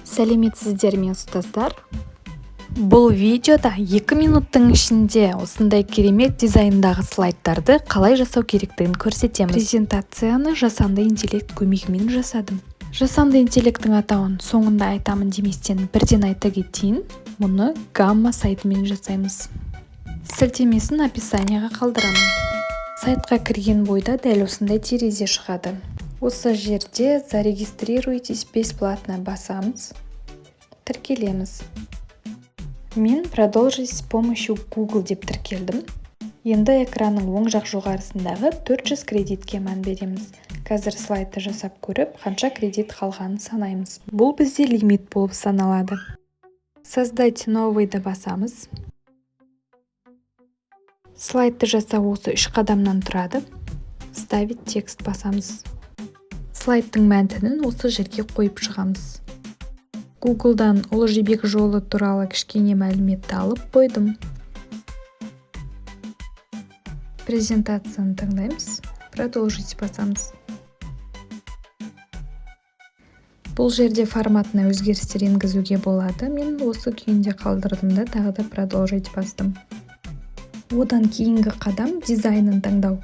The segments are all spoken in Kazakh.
Сәлеметсіздер ме ұстаздар? Бұл видеода 2 минуттың ішінде осындай керемет дизайндағы слайдтарды қалай жасау керектігін көрсетеміз. Презентацияны жасанды интеллект көмегімен жасадым. Жасанды интеллекттің атауын соңында айтамын деместен бірден айта кетейін. Мұны гамма сайтымен жасаймыз. Сілтемесін описанияға қалдырамын. Сайтқа кірген бойда дәл осындай терезе шығады. Осы жерде «Зарегистрируйтесь бесплатно» басамыз. Тіркелеміз. Мен «Продолжить с помощью Google» деп тіркелдім. Енді экранның оң жақ жоғарысындағы 400 кредитке мән береміз. Қазір слайдты жасап көріп, қанша кредит қалғанын санаймыз. Бұл бізде лимит болып саналады. «Создать новый»ды басамыз. Слайдты жасау осы 3 қадамнан тұрады. «Ставить текст» басамыз. Слайдтың мәтінін осы жерге қойып шығамыз. Google'дан Ұлы Жібек жолы туралы кішкене мәліметті алып қойдым. Презентацияны таңдаймыз. Продолжить басамыз. Бұл жерде форматына өзгерістер енгізуге болады. Мен осы күйінде қалдырдым да тағы да продолжить бастым. Одан кейінгі қадам дизайнын таңдау.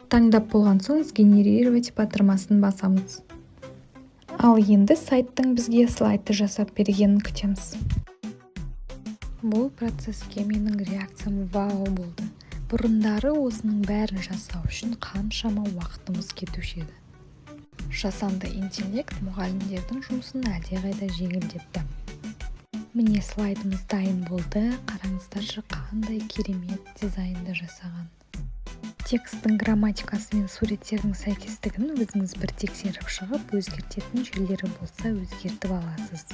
Таңдап болған соң «Сгенерировать» батырмасын басамыз. Ал енді сайттың бізге слайдты жасап бергенін күтеміз. Бұл процеске менің реакциям вау болды. Бұрындары осының бәрін жасау үшін қаншама уақытымыз кетуші еді. Жасанды интеллект мұғалімдердің жұмысын әлдеқайда жеңілдетті. Міне слайдымыз дайын болды. Қараңыздаршы, қандай керемет дизайнды жасаған. Текстің грамматикасы мен суреттердің сәйкестігін өзіңіз бір тексеріп шығып, өзгертетін жерлері болса өзгертіп аласыз.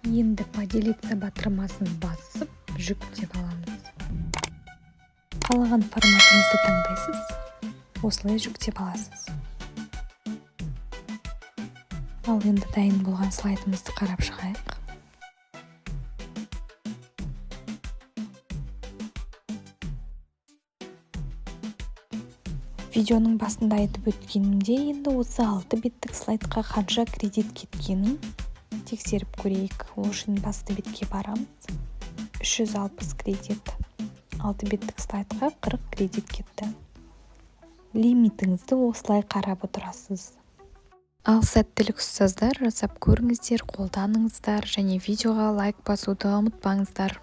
Енді поделиться батырмасын басып, жүктеп аламыз. Қалаған форматыңызды таңдайсыз, осылай жүктеп аласыз. Ал енді дайын болған слайдымызды қарап шығайық. Видеоның басында айтып өткенімде, енді осы 6 беттік слайдқа қанша кредит кеткенін тексеріп көрейік. Ол үшін басты бетке барамыз. 360 кредит. 6 беттік слайдқа 40 кредит кетті. Лимитіңізді осылай қарап отырасыз. Ал сәттілік ұстаздар, жасап көріңіздер, қолданыңыздар және видеоға лайк басуды ұмытпаңыздар.